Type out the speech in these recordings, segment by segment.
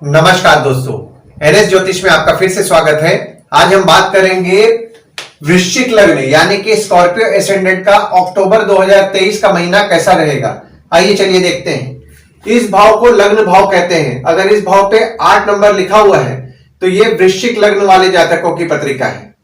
नमस्कार दोस्तों, एनएस ज्योतिष में आपका फिर से स्वागत है। आज हम बात करेंगे वृश्चिक लग्न यानी कि स्कॉर्पियो एसेंडेंट का अक्टूबर 2023 का महीना कैसा रहेगा। आइए चलिए देखते हैं। इस भाव को लग्न भाव कहते हैं। अगर इस भाव पे 8 नंबर लिखा हुआ है तो ये वृश्चिक लग्न वाले जातकों की पत्रिका है।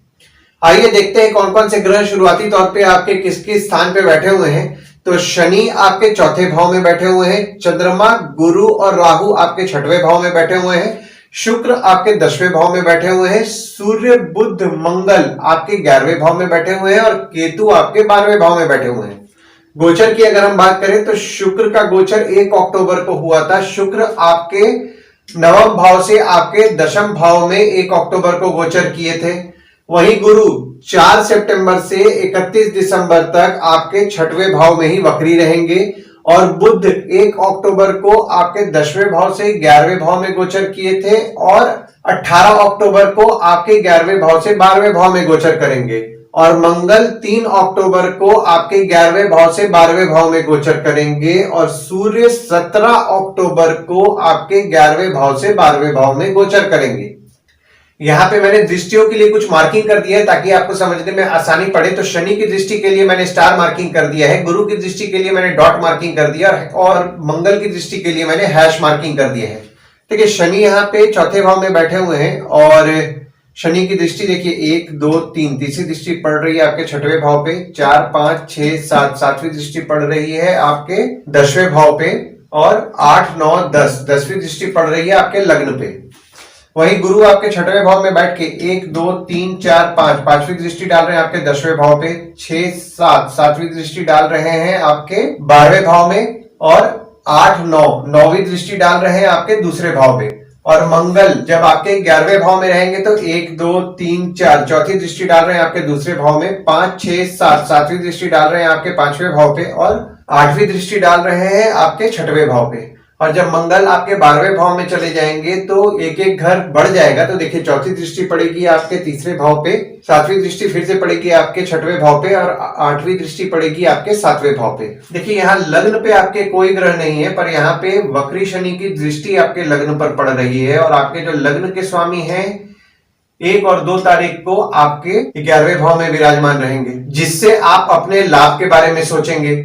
आइए देखते हैं कौन कौन से ग्रह शुरुआती तौर पे आपके किस किस स्थान पे बैठे हुए हैं। तो शनि आपके चौथे भाव में बैठे हुए हैं, चंद्रमा, गुरु और राहु आपके छठवें भाव में बैठे हुए हैं, शुक्र आपके 10वें भाव में बैठे हुए हैं, सूर्य, बुध, मंगल आपके 11वें भाव में बैठे हुए हैं और केतु आपके 12वें भाव में बैठे हुए हैं। गोचर की अगर हम बात करें तो शुक्र का गोचर 1 अक्टूबर को हुआ था। शुक्र आपके नवम भाव से आपके दशम भाव में 1 अक्टूबर को गोचर किए थे। वहीं गुरु 4 सितंबर से 31 दिसंबर तक आपके छठवें भाव में ही वक्री रहेंगे और बुध 1 अक्टूबर को आपके 10वें भाव से 11वें भाव में गोचर किए थे और 18 अक्टूबर को आपके 11वें भाव से 12वें भाव में गोचर करेंगे और मंगल 3 अक्टूबर को आपके 11वें भाव से 12वें भाव में गोचर करेंगे और सूर्य 17 अक्टूबर को आपके 11वें भाव से 12वें भाव में गोचर करेंगे। यहां पे मैंने दृष्टियों के लिए कुछ मार्किंग कर दिया है ताकि आपको समझने में आसानी पड़े। तो शनि की दृष्टि के लिए मैंने स्टार मार्किंग कर दिया है, गुरु की दृष्टि के लिए मैंने डॉट मार्किंग कर दिया और मंगल की दृष्टि के लिए मैंने हैश मार्किंग कर दिया है। देखिए शनि यहाँ पे चौथे भाव में बैठे हुए हैं और शनि की दृष्टि देखिए 1, 2, 3 तीसरी दृष्टि पड़ रही है आपके छठवें भाव पे, 4, 5, 6, 7 सातवीं दृष्टि पड़ रही है आपके 10वें भाव पे और 8, 9, 10 10वीं दृष्टि पड़ रही है आपके लग्न पे। वहीं गुरु आपके छठवें भाव में बैठ के 1, 2, 3, 4, 5 पांचवी दृष्टि डाल रहे हैं आपके 10वें भाव पे, 6, 7 सातवीं दृष्टि डाल रहे हैं आपके 12वें भाव में और 8, 9 9वीं दृष्टि डाल रहे हैं आपके दूसरे भाव पे। और मंगल जब आपके 11वें भाव में रहेंगे तो 1, 2, 3, 4 चौथी दृष्टि डाल रहे हैं आपके दूसरे भाव में, 5, 6, 7 सातवीं दृष्टि डाल रहे हैं आपके 5वें भाव पे और 8वीं दृष्टि डाल रहे हैं आपके छठवें भाव पे। और जब मंगल आपके 12वें भाव में चले जाएंगे तो एक एक घर बढ़ जाएगा। तो देखिए चौथी दृष्टि पड़ेगी आपके तीसरे भाव पे, 7वीं दृष्टि फिर से पड़ेगी आपके छठवें भाव पे और 8वीं दृष्टि पड़ेगी आपके 7वें भाव पे। देखिए यहाँ लग्न पे आपके कोई ग्रह नहीं है पर यहाँ पे वक्री शनि की दृष्टि आपके लग्न पर पड़ रही है और आपके जो लग्न के स्वामी हैं 1 और 2 तारीख को आपके 11वें भाव में विराजमान रहेंगे, जिससे आप अपने लाभ के बारे में सोचेंगे,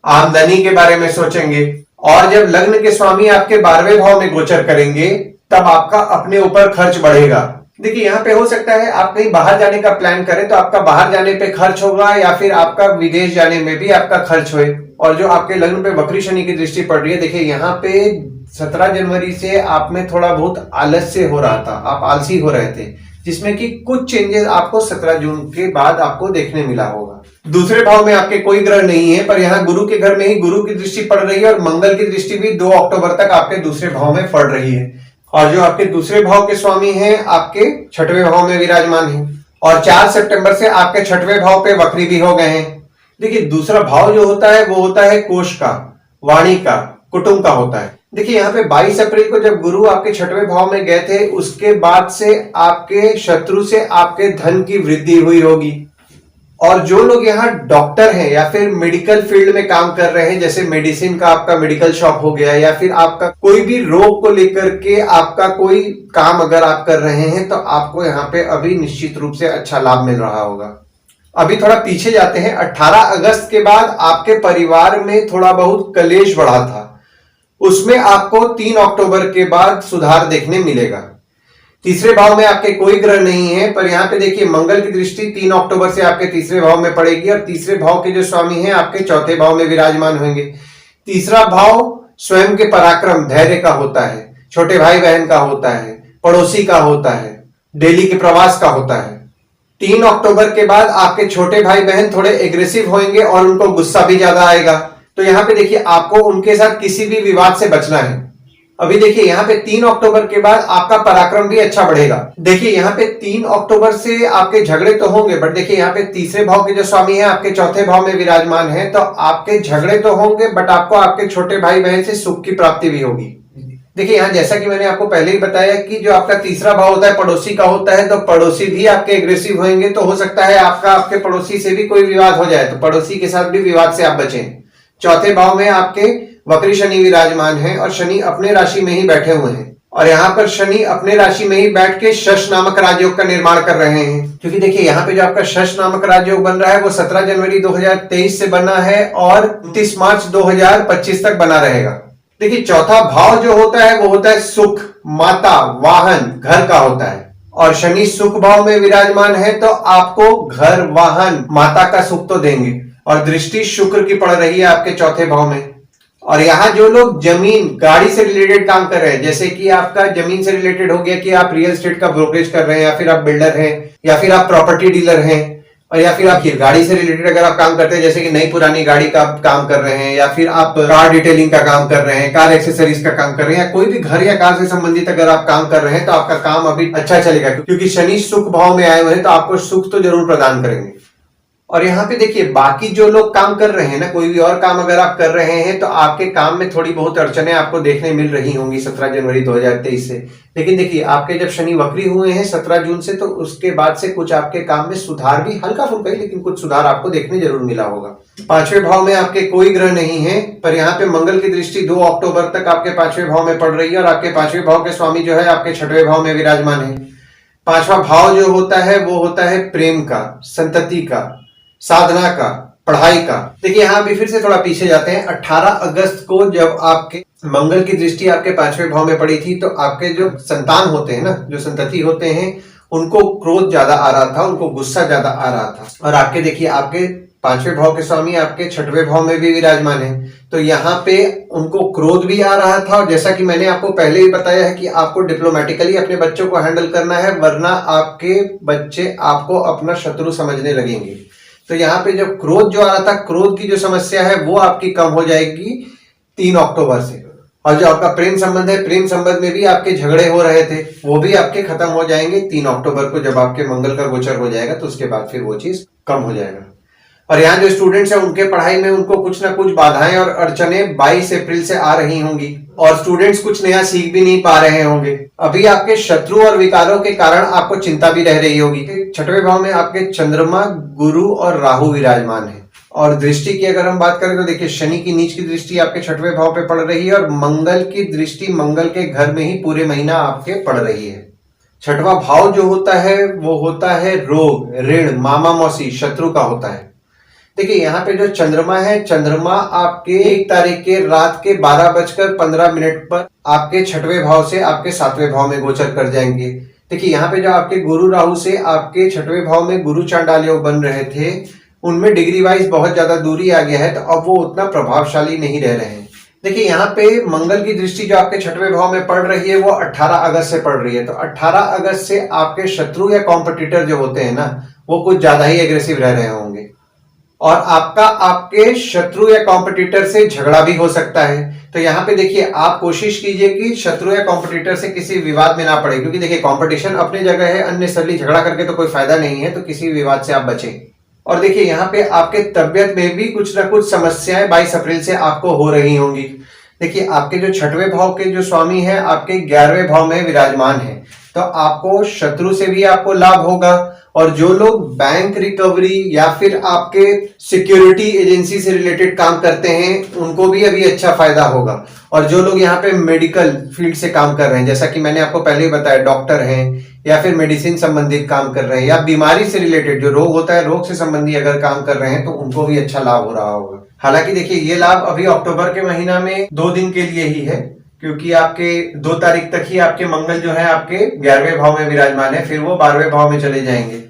आमदनी के बारे में सोचेंगे। और जब लग्न के स्वामी आपके 12वें भाव में गोचर करेंगे तब आपका अपने ऊपर खर्च बढ़ेगा। देखिए यहाँ पे हो सकता है आप कहीं बाहर जाने का प्लान करें तो आपका बाहर जाने पे खर्च होगा या फिर आपका विदेश जाने में भी आपका खर्च होए। और जो आपके लग्न पे वक्री शनि की दृष्टि पड़ रही है, देखिए यहाँ पे 17 जनवरी से आप में थोड़ा बहुत आलस्य हो रहा था, आप आलसी हो रहे थे, जिसमें कि कुछ चेंजेस आपको 17 जून के बाद आपको देखने मिला होगा। दूसरे भाव में आपके कोई ग्रह नहीं है पर यहाँ गुरु के घर में ही गुरु की दृष्टि पड़ रही है और मंगल की दृष्टि भी 2 अक्टूबर तक आपके दूसरे भाव में पड़ रही है। और जो आपके दूसरे भाव के स्वामी हैं आपके छठवें भाव में विराजमान हैं और 4 सितंबर से आपके छठवें भाव पे वक्री भी हो गए हैं। देखिए दूसरा भाव जो होता है वो होता है कोष का, वाणी का, कुटुंब का होता है। देखिए यहाँ पे 22 अप्रैल को जब गुरु आपके छठवें भाव में गए थे उसके बाद से आपके शत्रु से आपके धन की वृद्धि हुई होगी। और जो लोग यहाँ डॉक्टर हैं या फिर मेडिकल फील्ड में काम कर रहे हैं, जैसे मेडिसिन का आपका मेडिकल शॉप हो गया या फिर आपका कोई भी रोग को लेकर के आपका कोई काम अगर आप कर रहे हैं तो आपको यहाँ पे अभी निश्चित रूप से अच्छा लाभ मिल रहा होगा। अभी थोड़ा पीछे जाते हैं। 18 अगस्त के बाद आपके परिवार में थोड़ा बहुत कलेश बढ़ा था, उसमें आपको 3 अक्टूबर के बाद सुधार देखने मिलेगा। तीसरे भाव में आपके कोई ग्रह नहीं है पर यहाँ पे देखिए मंगल की दृष्टि 3 अक्टूबर से आपके तीसरे भाव में पड़ेगी और तीसरे भाव के जो स्वामी हैं आपके चौथे भाव में विराजमान होंगे। तीसरा भाव स्वयं के पराक्रम, धैर्य का होता है, छोटे भाई बहन का होता है, पड़ोसी का होता है, डेली के प्रवास का होता है। 3 अक्टूबर के बाद आपके छोटे भाई बहन थोड़े एग्रेसिव होंगे और उनको गुस्सा भी ज्यादा आएगा। तो यहाँ पे देखिए आपको उनके साथ किसी भी विवाद से बचना है। अभी देखिए यहाँ पे 3 अक्टूबर के बाद आपका पराक्रम भी अच्छा बढ़ेगा। देखिए यहाँ पे 3 अक्टूबर से आपके झगड़े तो होंगे बट देखिए यहाँ पे तीसरे भाव के जो स्वामी हैं आपके चौथे भाव में विराजमान हैं, तो आपके झगड़े तो होंगे बट आपको आपके छोटे भाई बहन से सुख की प्राप्ति भी होगी। देखिए यहाँ जैसा कि मैंने आपको पहले ही बताया कि जो आपका तीसरा भाव होता है पड़ोसी का होता है, तो पड़ोसी भी आपके एग्रेसिव होंगे, तो हो सकता है आपका आपके पड़ोसी से भी कोई विवाद हो जाए, तो पड़ोसी के साथ भी विवाद से आप बचें। चौथे भाव में आपके वक्री शनि विराजमान है और शनि अपने राशि में ही बैठे हुए हैं और यहाँ पर शनि अपने राशि में ही बैठ के शश नामक राजयोग का निर्माण कर रहे हैं। क्योंकि देखिए यहाँ पे जो आपका शश नामक राजयोग बन रहा है वो 17 जनवरी 2023 से बना है और 29 मार्च 2025 तक बना रहेगा। देखिए चौथा भाव जो होता है वो होता है सुख, माता, वाहन, घर का होता है। और शनि सुख भाव में विराजमान है तो आपको घर, वाहन, माता का सुख तो देंगे। और दृष्टि शुक्र की पड़ रही है आपके चौथे भाव में। और यहाँ जो लोग जमीन, गाड़ी से रिलेटेड काम कर रहे हैं, जैसे कि आपका जमीन से रिलेटेड हो गया कि आप रियल एस्टेट का ब्रोकरेज कर रहे हैं, या फिर आप बिल्डर हैं, या फिर आप प्रॉपर्टी डीलर हैं, और या फिर आप गाड़ी से रिलेटेड अगर आप काम करते हैं, जैसे कि नई पुरानी गाड़ी का आप काम कर रहे हैं, या फिर आप कार डिटेलिंग का काम कर रहे हैं, कार एक्सेसरीज का काम कर रहे हैं, या कोई भी घर या कार से संबंधित अगर आप काम कर रहे हैं तो आपका काम अभी अच्छा चलेगा। क्योंकि शनि सुख भाव में आए हुए हैं तो आपको सुख तो जरूर प्रदान करेंगे। और यहाँ पे देखिए बाकी जो लोग काम कर रहे हैं ना, कोई भी और काम अगर आप कर रहे हैं तो आपके काम में थोड़ी बहुत अड़चने आपको देखने मिल रही होंगी 17 जनवरी 2023 से। लेकिन देखिए आपके जब शनि वक्री हुए हैं 17 जून से, तो उसके बाद से कुछ आपके काम में सुधार भी हल्का फुल्का ही, लेकिन कुछ सुधार आपको देखने जरूर मिला होगा। पांचवें भाव में आपके कोई ग्रह नहीं है, पर यहाँ पे मंगल की दृष्टि 2 अक्टूबर तक आपके पांचवें भाव में पड़ रही है और आपके पांचवें भाव के स्वामी जो है आपके छठवें भाव में विराजमान है। पांचवा भाव जो होता है वो होता है प्रेम का, संतति का, साधना का, पढ़ाई का। देखिए यहाँ भी फिर से थोड़ा पीछे जाते हैं। 18 अगस्त को जब आपके मंगल की दृष्टि आपके पांचवें भाव में पड़ी थी तो आपके जो संतान होते हैं ना, जो संतति होते हैं, उनको क्रोध ज्यादा आ रहा था, उनको गुस्सा ज्यादा आ रहा था। और आपके देखिए आपके पांचवें भाव के स्वामी आपके छठवें भाव में भी विराजमान है, तो यहाँ पे उनको क्रोध भी आ रहा था। और जैसा कि मैंने आपको पहले ही बताया है कि आपको डिप्लोमेटिकली अपने बच्चों को हैंडल करना है, वरना आपके बच्चे आपको अपना शत्रु समझने लगेंगे। तो यहाँ पे जो क्रोध जो आ रहा था, क्रोध की जो समस्या है वो आपकी कम हो जाएगी 3 अक्टूबर से। और जो आपका प्रेम संबंध है, प्रेम संबंध में भी आपके झगड़े हो रहे थे, वो भी आपके खत्म हो जाएंगे 3 अक्टूबर को जब आपके मंगल का गोचर हो जाएगा, तो उसके बाद फिर वो चीज कम हो जाएगा। और यहाँ जो स्टूडेंट्स हैं उनके पढ़ाई में उनको कुछ ना कुछ बाधाएं और अड़चने 22 अप्रैल से आ रही होंगी और स्टूडेंट्स कुछ नया सीख भी नहीं पा रहे होंगे। अभी आपके शत्रु और विकारों के कारण आपको चिंता भी रह रही होगी। छठवें भाव में आपके चंद्रमा, गुरु और राहु विराजमान है। और दृष्टि की अगर हम बात करें तो देखिए शनि की नीच की दृष्टि आपके छठवें भाव पे पड़ रही है और मंगल की दृष्टि मंगल के घर में ही पूरे महीना आपके पड़ रही है। छठवां भाव जो होता है वो होता है रोग, ऋण, मामा मौसी, शत्रु का होता है। देखिए यहाँ पे जो चंद्रमा है, चंद्रमा आपके 1 तारीख के रात के 12:15 पर आपके छठवें भाव से आपके 7वें भाव में गोचर कर जाएंगे। देखिए यहाँ पे जो आपके गुरु राहु से आपके छठवें भाव में गुरु चांडाल योग बन रहे थे, उनमें डिग्री वाइज बहुत ज्यादा दूरी आ गया है, तो अब वो उतना प्रभावशाली नहीं रह रहे हैं। देखिए यहाँ पे मंगल की दृष्टि जो आपके छठवें भाव में पड़ रही है वो 18 अगस्त से पड़ रही है, तो 18 अगस्त से आपके शत्रु या कॉम्पिटिटर जो होते हैं ना, वो कुछ ज्यादा ही एग्रेसिव रह रहे होंगे और आपका आपके शत्रु या कॉम्पिटिटर से झगड़ा भी हो सकता है। तो यहाँ पे देखिए आप कोशिश कीजिए कि शत्रु या कॉम्पिटिटर से किसी विवाद में ना पड़े, क्योंकि देखिए कंपटीशन अपनी जगह है, अननेसेसरली झगड़ा करके तो कोई फायदा नहीं है, तो किसी विवाद से आप बचें। और देखिए यहाँ पे आपके तबियत में भी कुछ ना कुछ समस्याएं 22 अप्रैल से आपको हो रही होंगी। देखिए आपके जो छठवें भाव के जो स्वामी है आपके 11वें भाव में विराजमान है, तो आपको शत्रु से भी आपको लाभ होगा। और जो लोग बैंक रिकवरी या फिर आपके सिक्योरिटी एजेंसी से रिलेटेड काम करते हैं उनको भी अभी अच्छा फायदा होगा। और जो लोग यहाँ पे मेडिकल फील्ड से काम कर रहे हैं, जैसा कि मैंने आपको पहले ही बताया, डॉक्टर हैं या फिर मेडिसिन संबंधित काम कर रहे हैं या बीमारी से रिलेटेड जो रोग होता है, रोग से संबंधी अगर काम कर रहे हैं तो उनको भी अच्छा लाभ हो रहा होगा। हालांकि देखिए ये लाभ अभी अक्टूबर के महीना में 2 दिन के लिए ही है, क्योंकि आपके 2 तारीख तक ही आपके मंगल जो है आपके 11वें भाव में विराजमान है, फिर वो 12वें भाव में चले जाएंगे।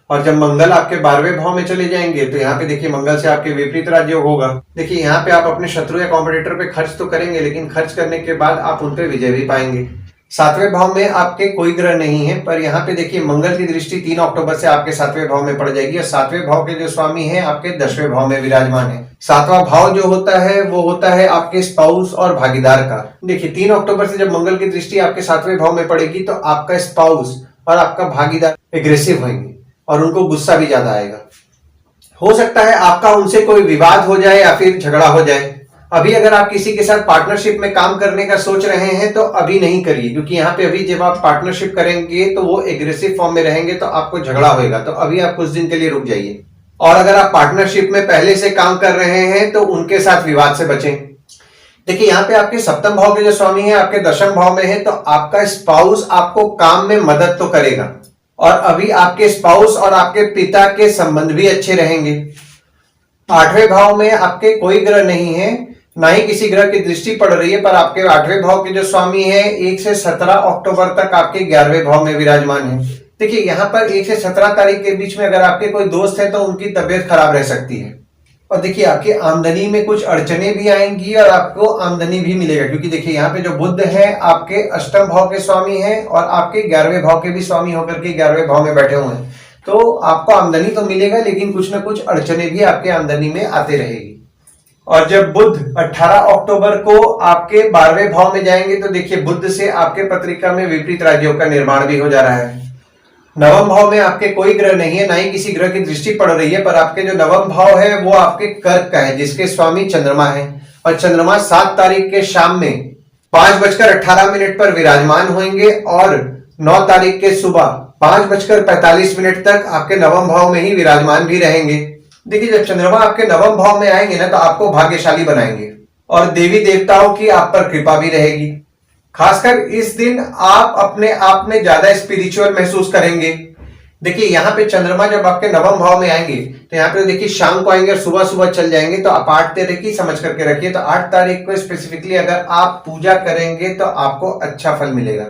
और जब मंगल आपके 12वें भाव में चले जाएंगे तो यहाँ पे देखिए मंगल से आपके विपरीत राज्य होगा। देखिए यहाँ पे आप अपने शत्रु या कॉम्पिटिटर पे खर्च तो करेंगे, लेकिन खर्च करने के बाद आप उन पे विजय भी पाएंगे। 7वें भाव में आपके कोई ग्रह नहीं है, पर यहाँ पे देखिए मंगल की दृष्टि 3 अक्टूबर से आपके 7वें भाव में पड़ जाएगी और 7वें भाव के जो स्वामी है आपके 10वें भाव में विराजमान है। 7वां भाव जो होता है वो होता है आपके स्पाउस और भागीदार का। देखिए 3 अक्टूबर से जब मंगल की दृष्टि आपके 7वें भाव में पड़ेगी तो आपका स्पाउस और आपका भागीदार एग्रेसिव होंगे और उनको गुस्सा भी ज्यादा आएगा। हो सकता है आपका उनसे कोई विवाद हो जाए या फिर झगड़ा हो जाए। अभी अगर आप किसी के साथ पार्टनरशिप में काम करने का सोच रहे हैं तो अभी नहीं करिए, क्योंकि यहाँ पे अभी जब आप पार्टनरशिप करेंगे तो वो एग्रेसिव फॉर्म में रहेंगे तो आपको झगड़ा होगा, तो अभी आप कुछ दिन के लिए रुक जाइए। और अगर आप पार्टनरशिप में पहले से काम कर रहे हैं तो उनके साथ विवाद से बचें। देखिए यहाँ पे आपके सप्तम भाव के जो स्वामी है आपके दशम भाव में है, तो आपका स्पाउस आपको काम में मदद तो करेगा और अभी आपके स्पाउस और आपके पिता के संबंध भी अच्छे रहेंगे। 8वें भाव में आपके कोई ग्रह नहीं है, ना ही किसी ग्रह की दृष्टि पड़ रही है, पर आपके 8वें भाव के जो स्वामी है 1 से 17 अक्टूबर तक आपके 11वें भाव में विराजमान है। देखिए यहाँ पर 1 से 17 तारीख के बीच में अगर आपके कोई दोस्त है तो उनकी तबीयत खराब रह सकती है। और देखिए आपकी आमदनी में कुछ अड़चने भी आएंगी और आपको आमदनी भी मिलेगा, क्योंकि देखिए यहाँ पे जो बुध है आपके अष्टम भाव के स्वामी है और आपके 11वें भाव के भी स्वामी होकर के 11वें भाव में बैठे हुए हैं। तो आपको आमदनी तो मिलेगा, लेकिन कुछ ना कुछ अड़चने भी आपके आमदनी में आते रहेगी। और जब बुध 18 अक्टूबर को आपके 12वें भाव में जाएंगे तो देखिए बुध से आपके पत्रिका में विपरीत राजयोग का निर्माण भी हो जा रहा है। नवम भाव में आपके कोई ग्रह नहीं है, ना ही किसी ग्रह की दृष्टि पड़ रही है, पर आपके जो नवम भाव है वो आपके कर्क का है, जिसके स्वामी चंद्रमा है। और चंद्रमा 7 तारीख के शाम में 5:18 पर विराजमान होंगे और 9 तारीख के सुबह 5:45 तक आपके नवम भाव में ही विराजमान भी रहेंगे। देखिए जब चंद्रमा आपके नवम भाव में आएंगे ना, तो आपको भाग्यशाली बनाएंगे और देवी देवताओं की आप पर कृपा भी रहेगी। खासकर इस दिन आप अपने आप में ज्यादा स्पिरिचुअल महसूस करेंगे। देखिए यहाँ पे चंद्रमा जब आपके नवम भाव में आएंगे तो यहाँ पे देखिए शाम को आएंगे और सुबह सुबह चल जाएंगे, तो आप 8 तारीख की समझ करके रखिए। तो 8 तारीख को स्पेसिफिकली अगर आप पूजा करेंगे तो आपको अच्छा फल मिलेगा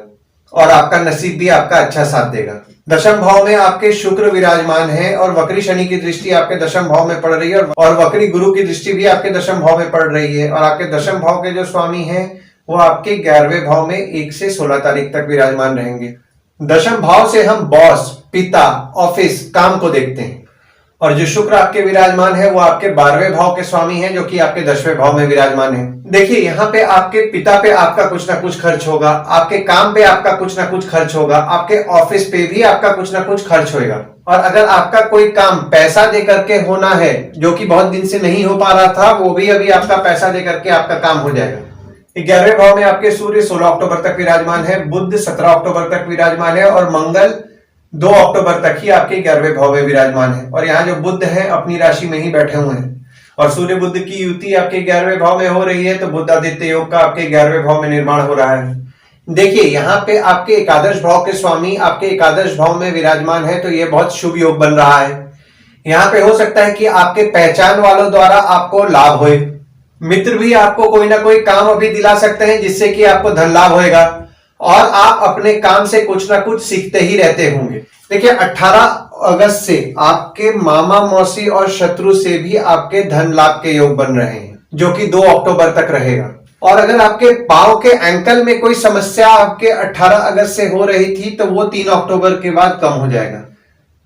और आपका नसीब भी आपका अच्छा साथ देगा। दशम भाव में आपके शुक्र विराजमान है और वक्री शनि की दृष्टि आपके दशम भाव में पड़ रही है और वक्री गुरु की दृष्टि भी आपके दशम भाव में पड़ रही है। और आपके दशम भाव के जो स्वामी हैं वो आपके 11वें भाव में 1 से 16 तारीख तक विराजमान रहेंगे। दशम भाव से हम बॉस, पिता, ऑफिस, काम को देखते हैं। और जो शुक्र आपके विराजमान है वो आपके 12वें भाव के स्वामी हैं, जो कि आपके 10वें भाव में विराजमान है। देखिए यहाँ पे आपके पिता पे आपका कुछ ना कुछ खर्च होगा, आपके काम पे आपका कुछ ना कुछ खर्च होगा, आपके ऑफिस पे भी आपका कुछ ना कुछ खर्च होगा। और अगर आपका कोई काम पैसा दे करके होना है, जो कि बहुत दिन से नहीं हो पा रहा था, वो भी अभी आपका पैसा दे करके आपका काम हो जाएगा। 11वें भाव में आपके सूर्य 16 अक्टूबर तक विराजमान है, बुध 17 अक्टूबर तक विराजमान है और मंगल 2 अक्टूबर तक ही आपके 11वें भाव में विराजमान है। और यहाँ जो बुध है अपनी राशि में ही बैठे हुए हैं और सूर्य बुध की युति आपके 11वें भाव में हो रही है, तो बुध आदित्य योग का आपके 11वें भाव में निर्माण हो रहा है। देखिए यहाँ पे आपके एकादश भाव के स्वामी आपके एकादश भाव में विराजमान है, तो ये बहुत शुभ योग बन रहा है। यहाँ पे हो सकता है कि आपके पहचान वालों द्वारा आपको लाभ होए, मित्र भी आपको कोई ना कोई काम अभी दिला सकते हैं जिससे कि आपको धन लाभ होएगा और आप अपने काम से कुछ ना कुछ सीखते ही रहते होंगे। देखिए 18 अगस्त से आपके मामा, मौसी और शत्रु से भी आपके धन लाभ के योग बन रहे हैं, जो कि 2 अक्टूबर तक रहेगा। और अगर आपके पांव के एंकल में कोई समस्या आपके 18 अगस्त से हो रही थी तो वो 3 अक्टूबर के बाद कम हो जाएगा।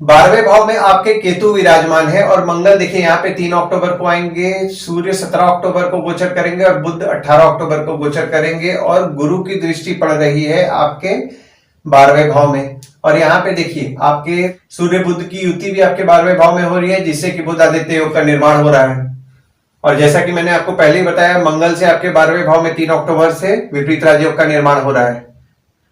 12वें भाव में आपके केतु विराजमान है और मंगल देखिए यहाँ पे 3 अक्टूबर को आएंगे, सूर्य 17 अक्टूबर को गोचर करेंगे और बुध 18 अक्टूबर को गोचर करेंगे और गुरु की दृष्टि पड़ रही है आपके 12वें भाव में। और यहाँ पे देखिए आपके सूर्य बुध की युति भी आपके 12वें भाव में हो रही है, जिससे कि बुध आदित्य योग का निर्माण हो रहा है। और जैसा कि मैंने आपको पहले ही बताया, मंगल से आपके 12वें भाव में 3 अक्टूबर से विपरीत राजयोग का निर्माण हो रहा है।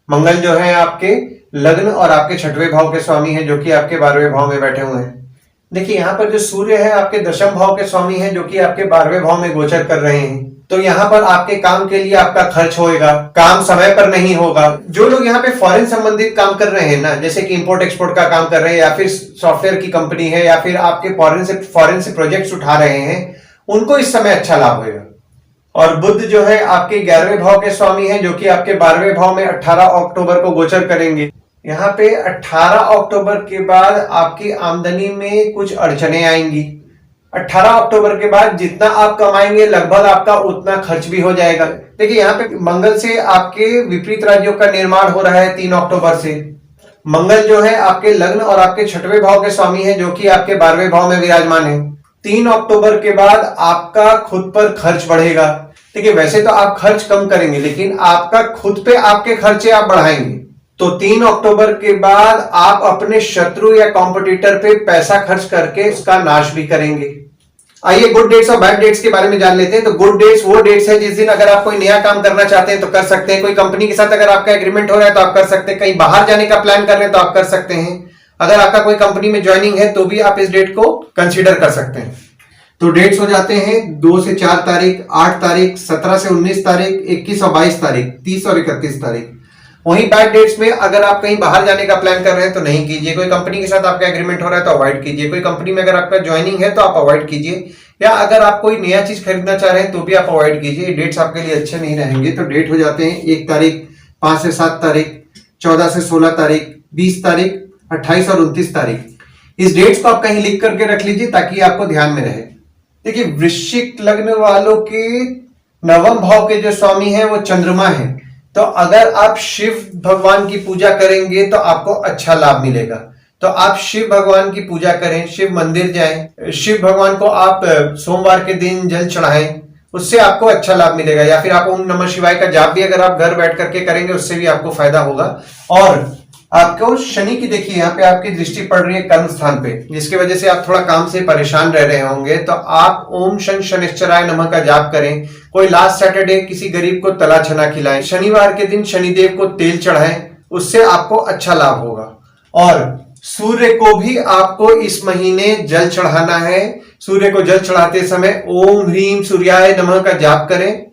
मंगल जो है आपके लग्न और आपके 6वें भाव के स्वामी हैं, जो कि आपके 12वें भाव में बैठे हुए हैं। देखिए यहाँ पर जो सूर्य है आपके दशम भाव के स्वामी हैं, जो कि आपके 12वें भाव में गोचर कर रहे हैं। तो यहाँ पर आपके काम के लिए आपका खर्च होएगा, काम समय पर नहीं होगा। जो लोग यहाँ पे फॉरेन संबंधित काम कर रहे हैं ना, जैसे कि इंपोर्ट एक्सपोर्ट का काम कर रहे हैं या फिर सॉफ्टवेयर की कंपनी है या फिर आपके फॉरेन से प्रोजेक्ट्स उठा रहे हैं, उनको इस समय अच्छा लाभ होगा। और बुध जो है आपके 11वें भाव के स्वामी हैं, जो कि आपके 12वें भाव में 18 अक्टूबर को गोचर करेंगे। यहाँ पे 18 अक्टूबर के बाद आपकी आमदनी में कुछ अड़चने आएंगी। 18 अक्टूबर के बाद जितना आप कमाएंगे लगभग आपका उतना खर्च भी हो जाएगा। देखिए यहाँ पे मंगल से आपके विपरीत राजयोग का निर्माण हो रहा है 3 अक्टूबर से। मंगल जो है आपके लग्न और आपके 6वें भाव के स्वामी है, जो कि आपके 12वें भाव में विराजमान है। 3 अक्टूबर के बाद आपका खुद पर खर्च बढ़ेगा। देखिए वैसे तो आप खर्च कम करेंगे, लेकिन आपका खुद पे आपके खर्चे आप बढ़ाएंगे। तो 3 अक्टूबर के बाद आप अपने शत्रु या कॉम्पिटिटर पे पैसा खर्च करके उसका नाश भी करेंगे। आइए गुड डेट्स और बैड डेट्स के बारे में जान लेते हैं। तो गुड डेट्स वो डेट्स है जिस दिन अगर आप कोई नया काम करना चाहते हैं तो कर सकते हैं। कोई कंपनी के साथ अगर आपका एग्रीमेंट हो रहा है तो आप कर सकते हैं। कहीं बाहर जाने का प्लान कर रहे हैं तो आप कर सकते हैं। अगर आपका कोई कंपनी में ज्वाइनिंग है तो भी आप इस डेट को कंसीडर कर सकते हैं। तो डेट्स हो जाते हैं 2 से 4 तारीख, 8 तारीख, 17 से 19 तारीख, 21 और 22 तारीख, 30 और 31 तारीख। वहीं बैड डेट्स में अगर आप कहीं बाहर जाने का प्लान कर रहे हैं तो नहीं कीजिए, कोई कंपनी के साथ आपका एग्रीमेंट हो रहा है तो अवॉइड कीजिए, कोई कंपनी में अगर आपका ज्वाइनिंग है तो आप अवॉइड कीजिए, या अगर आप कोई नया चीज खरीदना चाह रहे हैं तो भी आप अवॉइड कीजिए। डेट्स आपके लिए अच्छे नहीं रहेंगे। तो डेट हो जाते हैं 1 तारीख, 5 से 7 तारीख, 14 से 16 तारीख, 20 तारीख, 28 और 29 तारीख। इस डेट्स को आप कहीं लिख करके रख लीजिए ताकि आपको ध्यान में रहे। देखिए, वृश्चिक लग्न वालों के नवम भाव के जो स्वामी है वो चंद्रमा है, तो अगर आप शिव भगवान की पूजा करेंगे तो आपको अच्छा लाभ मिलेगा। तो आप शिव भगवान की पूजा करें, शिव मंदिर जाएं, शिव भगवान को आप सोमवार के दिन जल चढ़ाएं, उससे आपको अच्छा लाभ मिलेगा। या फिर आप ओम नमः शिवाय का जाप भी अगर आप घर बैठ करके करेंगे उससे भी आपको फायदा होगा। और आपको शनि की, देखिए यहाँ पे आपकी दृष्टि पड़ रही है कर्म स्थान पे, जिसकी वजह से आप थोड़ा काम से परेशान रह रहे होंगे, तो आप ओम शं शनिश्चराय नमः का जाप करें। कोई लास्ट सैटरडे किसी गरीब को तला चना खिलाएं, शनिवार के दिन शनिदेव को तेल चढ़ाएं, उससे आपको अच्छा लाभ होगा। और सूर्य को भी आपको इस महीने जल चढ़ाना है। सूर्य को जल चढ़ाते समय ओम ह्रीम सूर्याय नमः का जाप करें,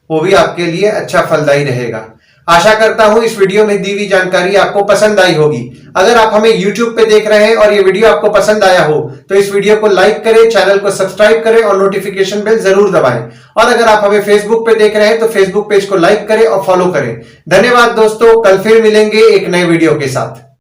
वो भी आपके लिए अच्छा फलदायी रहेगा। आशा करता हूं इस वीडियो में दी हुई जानकारी आपको पसंद आई होगी। अगर आप हमें YouTube पे देख रहे हैं और ये वीडियो आपको पसंद आया हो तो इस वीडियो को लाइक करें, चैनल को सब्सक्राइब करें और नोटिफिकेशन बेल जरूर दबाएं। और अगर आप हमें Facebook पे देख रहे हैं तो Facebook पेज को लाइक करें और फॉलो करें। धन्यवाद दोस्तों, कल फिर मिलेंगे एक नए वीडियो के साथ।